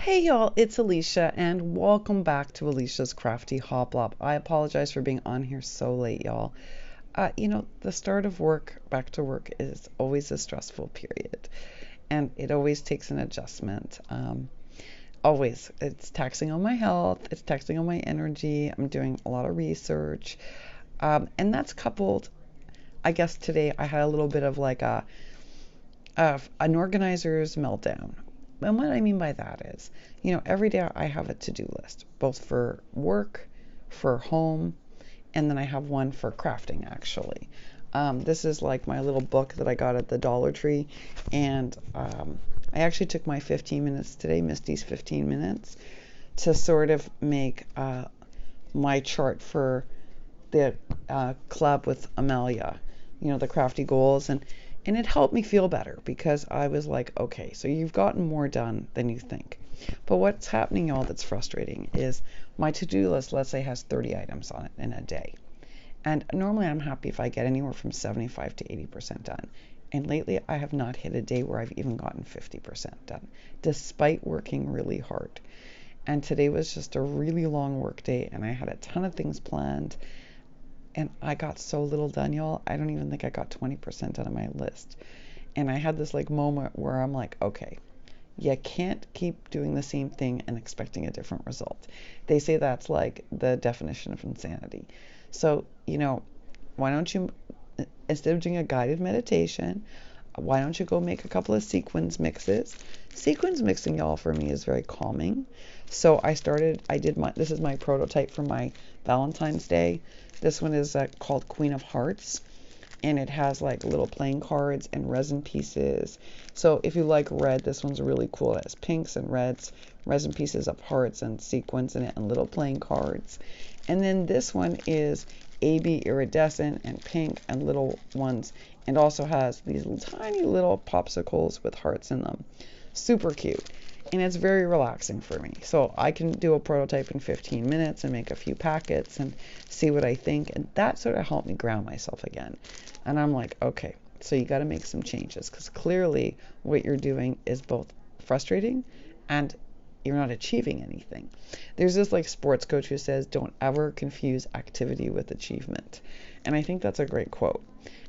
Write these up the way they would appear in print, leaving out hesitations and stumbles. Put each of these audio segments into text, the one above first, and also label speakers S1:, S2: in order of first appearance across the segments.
S1: Hey y'all, it's Alicia and welcome back to Alicia's Crafty Hoplop. I apologize for being on here so late, y'all. The start of work, back to work, is always a stressful period and it always takes an adjustment. Always. It's taxing on my health, it's taxing on my energy. I'm doing a lot of research. And that's coupled, I guess today I had a little bit of like an organizer's meltdown. And what I mean by that is, every day I have a to-do list, both for work, for home, and then I have one for crafting, actually. This is like my little book that I got at the Dollar Tree, and I actually took my 15 minutes today, Misty's 15 minutes, to sort of make my chart for the club with Amelia, the crafty goals, and it helped me feel better because I was like, okay, so you've gotten more done than you think. But what's happening, y'all, that's frustrating is my to-do list, let's say, has 30 items on it in a day. And normally I'm happy if I get anywhere from 75 to 80% done. And lately I have not hit a day where I've even gotten 50% done, despite working really hard. And today was just a really long work day and I had a ton of things planned. And I got so little done, y'all. I don't even think I got 20% done on my list. And I had this like moment where I'm like, okay, you can't keep doing the same thing and expecting a different result. They say that's like the definition of insanity. So, why don't you, instead of doing a guided meditation, why don't you go make a couple of sequins mixes? Sequins mixing, y'all, for me is very calming. So this is my prototype for my Valentine's Day. This one is called Queen of Hearts, and it has like little playing cards and resin pieces. So if you like red, this one's really cool. It has pinks and reds, resin pieces of hearts and sequins in it, and little playing cards. And then this one is AB iridescent and pink and little ones, and also has these tiny little popsicles with hearts in them. Super cute. And it's very relaxing for me. So I can do a prototype in 15 minutes and make a few packets and see what I think. And that sort of helped me ground myself again. And I'm like, okay, so you got to make some changes because clearly what you're doing is both frustrating and you're not achieving anything. There's this like sports coach who says, don't ever confuse activity with achievement. And I think that's a great quote.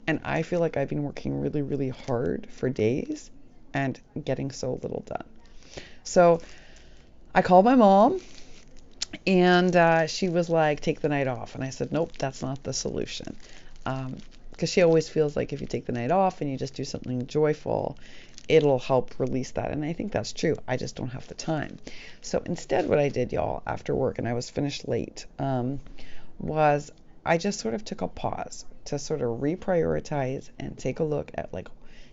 S1: And I feel like I've been working really, really hard for days and getting so little done. So I called my mom and she was like, take the night off. And I said, nope, that's not the solution. Because she always feels like if you take the night off and you just do something joyful, it'll help release that. And I think that's true. I just don't have the time. So instead what I did, y'all, after work, and I was finished late, was I just sort of took a pause to sort of reprioritize and take a look at like,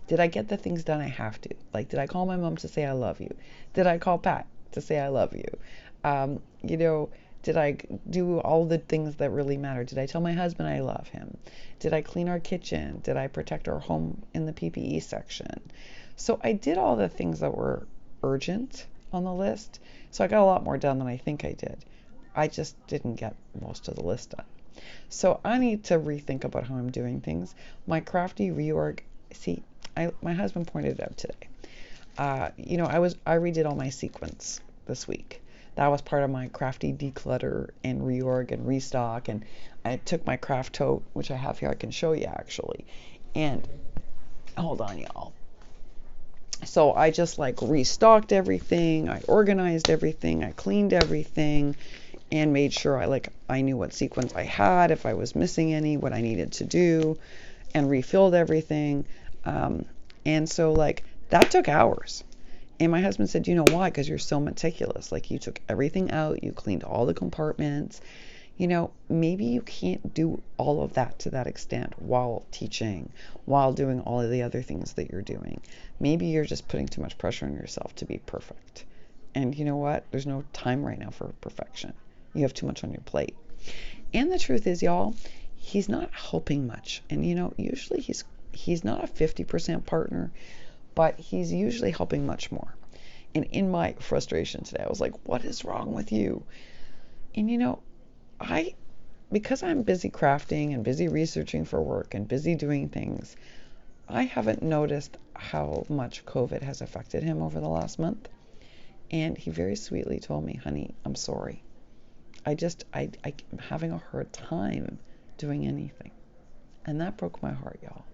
S1: did I get the things done I have to? Like, did I call my mom to say I love you? Did I call Pat to say I love you? Did I do all the things that really matter? Did I tell my husband I love him? Did I clean our kitchen? Did I protect our home in the PPE section? So I did all the things that were urgent on the list. So I got a lot more done than I think I did. I just didn't get most of the list done. So I need to rethink about how I'm doing things. My crafty reorg, my husband pointed it out today. I redid all my sequins this week. That was part of my crafty declutter and reorg and restock. And I took my craft tote, which I have here. I can show you actually. And hold on, y'all. So I just like restocked everything. I organized everything. I cleaned everything and made sure I knew what sequins I had, if I was missing any, what I needed to do, and refilled everything. And so that took hours. And my husband said, you know why? Because you're so meticulous. Like you took everything out, you cleaned all the compartments. Maybe you can't do all of that to that extent while teaching, while doing all of the other things that you're doing. Maybe you're just putting too much pressure on yourself to be perfect. And you know what? There's no time right now for perfection. You have too much on your plate. And the truth is, y'all, he's not helping much. And usually he's not a 50% partner, but he's usually helping much more. And in my frustration today, I was like, what is wrong with you? And because I'm busy crafting and busy researching for work and busy doing things, I haven't noticed how much COVID has affected him over the last month. And he very sweetly told me, honey, I'm sorry. I'm having a hard time doing anything. And that broke my heart, y'all.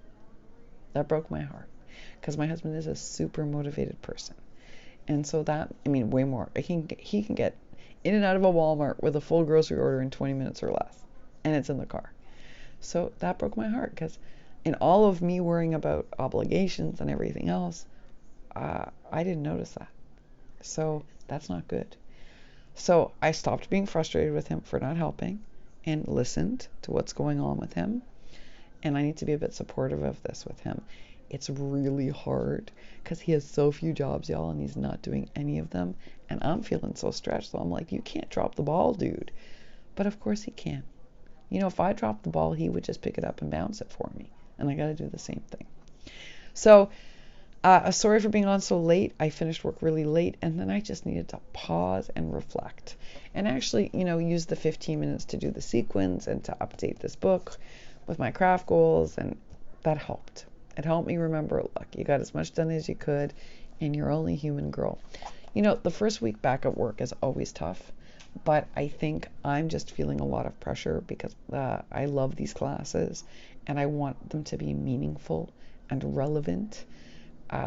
S1: That broke my heart. Because my husband is a super motivated person. And so that, I mean, way more. He can get in and out of a Walmart with a full grocery order in 20 minutes or less. And it's in the car. So that broke my heart. Because in all of me worrying about obligations and everything else, I didn't notice that. So that's not good. So I stopped being frustrated with him for not helping and listened to what's going on with him. And I need to be a bit supportive of this with him. It's really hard because he has so few jobs, y'all, and he's not doing any of them. And I'm feeling so stressed. So I'm like, you can't drop the ball, dude. But of course he can. You know, if I dropped the ball, he would just pick it up and bounce it for me. And I got to do the same thing. So sorry for being on so late. I finished work really late, and then I just needed to pause and reflect. And actually, you know, use the 15 minutes to do the sequins and to update this book with my craft goals, and that helped. It helped me remember, look, you got as much done as you could, and you're only human, girl. You know, the first week back at work is always tough, but I think I'm just feeling a lot of pressure because I love these classes, and I want them to be meaningful and relevant.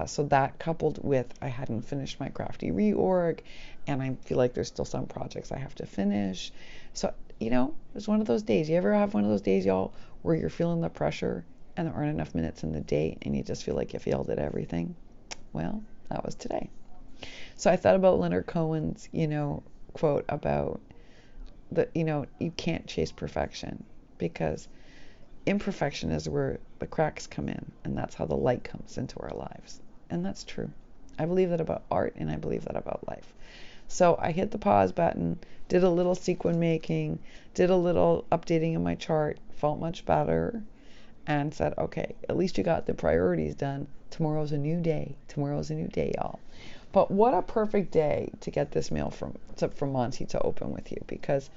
S1: So that coupled with I hadn't finished my crafty reorg, and I feel like there's still some projects I have to finish. So, you know, it was one of those days. You ever have one of those days, y'all, where you're feeling the pressure and there aren't enough minutes in the day and you just feel like you failed at everything? Well, that was today. So I thought about Leonard Cohen's, you know, quote about you can't chase perfection because imperfection is where the cracks come in, and that's how the light comes into our lives. And that's true. I believe that about art, and I believe that about life. So I hit the pause button, did a little sequin making, did a little updating in my chart, felt much better, and said, okay, at least you got the priorities done. Tomorrow's a new day. Tomorrow's a new day, y'all. But what a perfect day to get this mail from Monti to open with you, because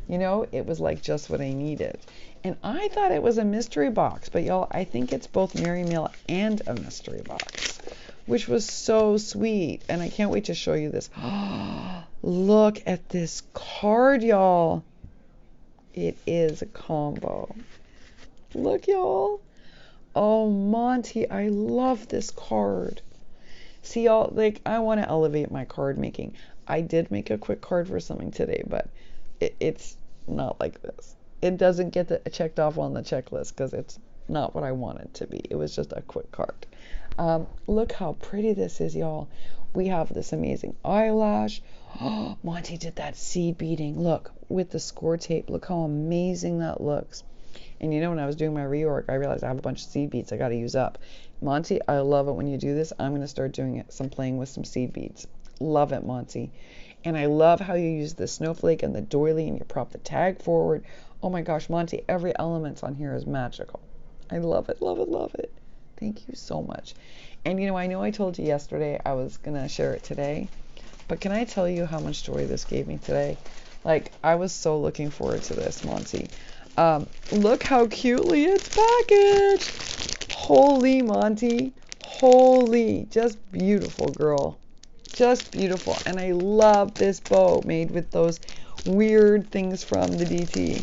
S1: you know, it was like just what I needed. And I thought it was a mystery box, but y'all, I think it's both Merry Mail and a mystery box, which was so sweet. And I can't wait to show you this. Look at this card, y'all. It is a combo. Look, y'all. Oh, Monty, I love this card. See, y'all, like, I want to elevate my card making. I did make a quick card for something today, but it's not like this. It doesn't get checked off on the checklist because it's not what I want it to be. It was just a quick card. Look how pretty this is, y'all. We have this amazing eyelash. Oh, Monty did that seed beading. Look, with the score tape. Look how amazing that looks. And you know, when I was doing my reorg, I realized I have a bunch of seed beads I got to use up. Monty, I love it when you do this. I'm going to start doing it. Playing with some seed beads. Love it, Monty. And I love how you use the snowflake and the doily and you prop the tag forward. Oh my gosh, Monty, every element on here is magical. I love it, love it, love it. Thank you so much. And you know I told you yesterday I was going to share it today, but can I tell you how much joy this gave me today? Like, I was so looking forward to this, Monty. Look how cutely it's packaged. Holy, Monty. Holy. Just beautiful, girl. Just beautiful. And I love this bow made with those weird things from the DT.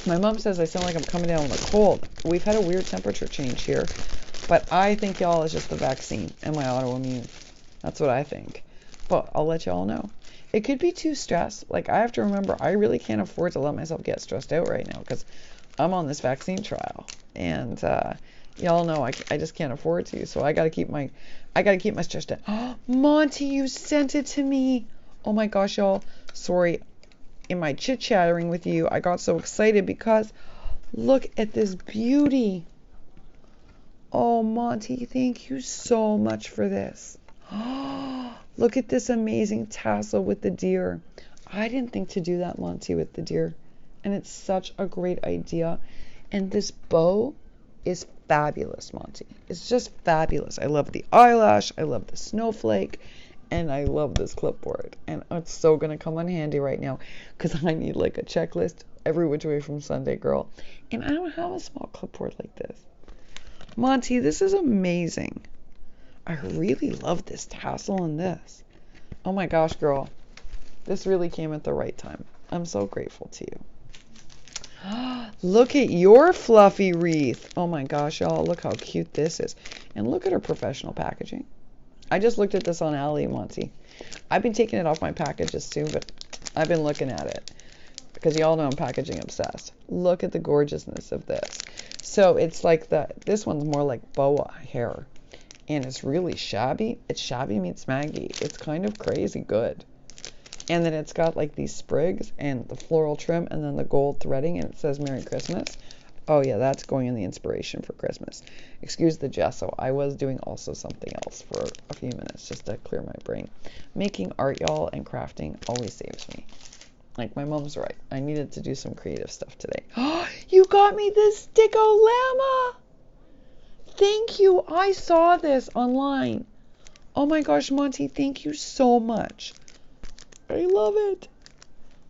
S1: My mom says I sound like I'm coming down with a cold. We've had a weird temperature change here, but I think y'all is just the vaccine and my autoimmune. That's what I think. But I'll let y'all know. It could be too stressed. Like, I have to remember, I really can't afford to let myself get stressed out right now because I'm on this vaccine trial. And y'all know I just can't afford to. So I gotta keep my stress down. Oh, Monty, you sent it to me. Oh my gosh, y'all. Sorry. In my chit-chattering with you, I got so excited because look at this beauty. Oh, Monty, thank you so much for this. Look at this amazing tassel with the deer. I didn't think to do that, Monty, with the deer. And it's such a great idea. And this bow is fabulous, Monty. It's just fabulous. I love the eyelash. I love the snowflake. And I love this clipboard. And it's so going to come in handy right now because I need like a checklist every which way from Sunday, girl. And I don't have a small clipboard like this. Monty, this is amazing. I really love this tassel and this. Oh my gosh, girl. This really came at the right time. I'm so grateful to you. Look at your fluffy wreath. Oh my gosh, y'all. Look how cute this is. And look at her professional packaging. I just looked at this on Ali, Monty. I've been taking it off my packages too, but I've been looking at it because y'all know I'm packaging obsessed. Look at the gorgeousness of this. So it's like this one's more like boa hair, and it's really shabby. It's shabby meets Maggie. It's kind of crazy good. And then it's got like these sprigs and the floral trim and then the gold threading, and it says Merry Christmas. Oh yeah, that's going in the inspiration for Christmas. Excuse the gesso. I was doing also something else for a few minutes just to clear my brain. Making art, y'all, and crafting always saves me. Like my mom's right. I needed to do some creative stuff today. Oh, you got me this Sticko Llama. Thank you. I saw this online. Oh my gosh, Monty, thank you so much. I love it.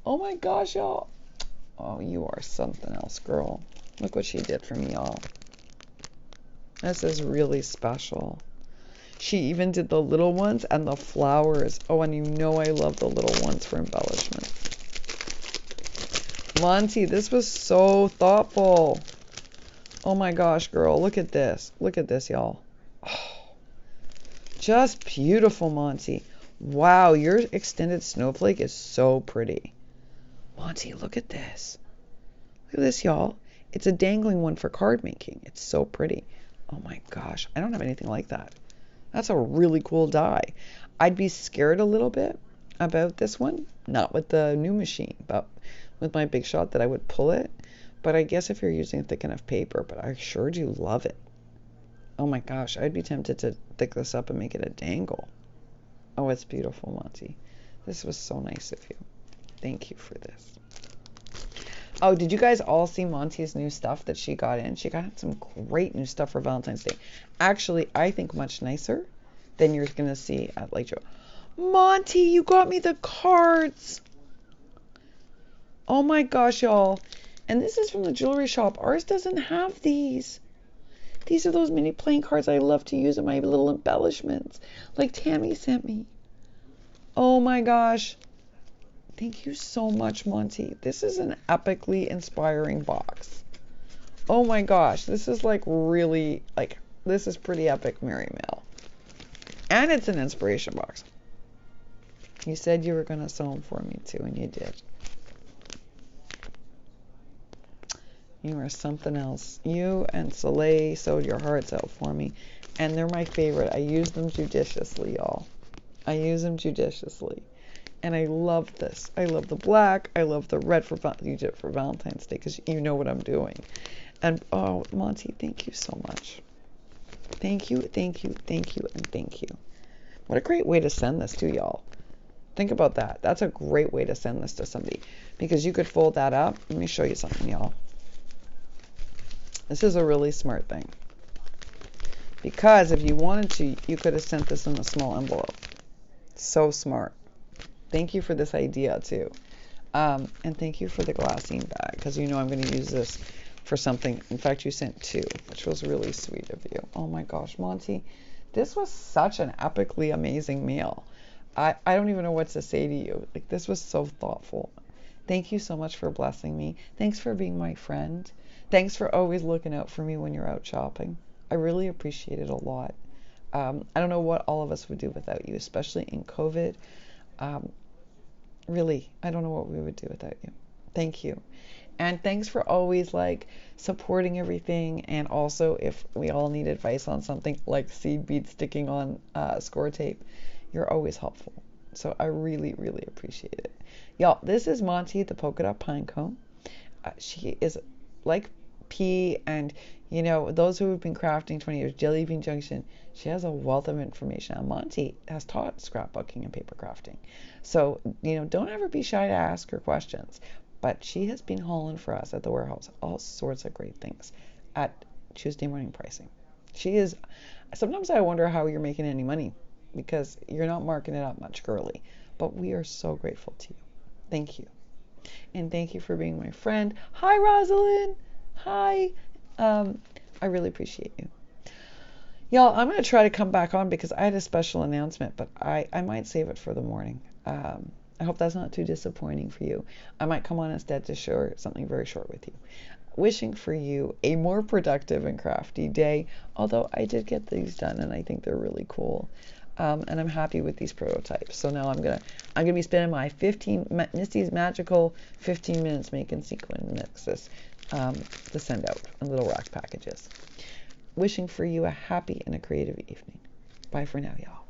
S1: Oh my gosh, y'all. Oh, you are something else, girl. Look what she did for me, y'all. This is really special. She even did the little ones and the flowers. Oh, and you know I love the little ones for embellishment. Monty, this was so thoughtful. Oh my gosh, girl. Look at this. Look at this, y'all. Oh, just beautiful, Monty. Wow, your extended snowflake is so pretty. Monty, look at this. Look at this, y'all. It's a dangling one for card making. It's so pretty. Oh my gosh, I don't have anything like that. That's a really cool die. I'd be scared a little bit about this one. Not with the new machine, but with my Big Shot that I would pull it. But I guess if you're using thick enough paper, but I sure do love it. Oh my gosh, I'd be tempted to thick this up and make it a dangle. Oh, it's beautiful, Monty. This was so nice of you. Thank you for this. Oh, did you guys all see Monty's new stuff that she got in? She got some great new stuff for Valentine's Day. Actually, I think much nicer than you're going to see at Lake Joe. Monty, you got me the cards. Oh my gosh, y'all. And this is from the jewelry shop. Ours doesn't have these. These are those mini playing cards I love to use in my little embellishments, like Tammy sent me. Oh my gosh. Thank you so much, Monty. This is an epically inspiring box. Oh my gosh. This is like really, like, this is pretty epic Merry Mail. And it's an inspiration box. You said you were going to sew them for me too, and you did. You are something else. You and Soleil sewed your hearts out for me. And they're my favorite. I use them judiciously, y'all. I use them judiciously. And I love this. I love the black. I love the red for you did it for Valentine's Day because you know what I'm doing. And oh, Monty, thank you so much. Thank you, thank you, thank you, and thank you. What a great way to send this to y'all. Think about that. That's a great way to send this to somebody because you could fold that up. Let me show you something, y'all. This is a really smart thing. Because if you wanted to, you could have sent this in a small envelope. So smart. Thank you for this idea, too. And thank you for the glassine bag, because you know I'm going to use this for something. In fact, you sent two, which was really sweet of you. Oh my gosh, Monty. This was such an epically amazing meal. I don't even know what to say to you. Like, this was so thoughtful. Thank you so much for blessing me. Thanks for being my friend. Thanks for always looking out for me when you're out shopping. I really appreciate it a lot. I don't know what all of us would do without you, especially in COVID. Really, I don't know what we would do without you. Thank you. And thanks for always like supporting everything. And also if we all need advice on something like seed beads sticking on score tape, you're always helpful. So I really, really appreciate it. Y'all, this is Monty, the polka dot pinecone. She is like P and, you know, those who have been crafting 20 years, Jelly Bean Junction, she has a wealth of information. And Monty has taught scrapbooking and paper crafting. So, you know, don't ever be shy to ask her questions. But she has been hauling for us at the warehouse all sorts of great things at Tuesday morning pricing. She is, sometimes I wonder how you're making any money because you're not marking it up much, girly. But we are so grateful to you. Thank you. And thank you for being my friend. Hi, Rosalind. Hi. I really appreciate you. Y'all, I'm going to try to come back on because I had a special announcement, but I might save it for the morning. I hope that's not too disappointing for you. I might come on instead to share something very short with you. Wishing for you a more productive and crafty day, although I did get these done and I think they're really cool. And I'm happy with these prototypes. So now I'm gonna be spending my Misty's magical 15 minutes making sequin mixes to send out in little rack packages. Wishing for you a happy and a creative evening. Bye for now, y'all.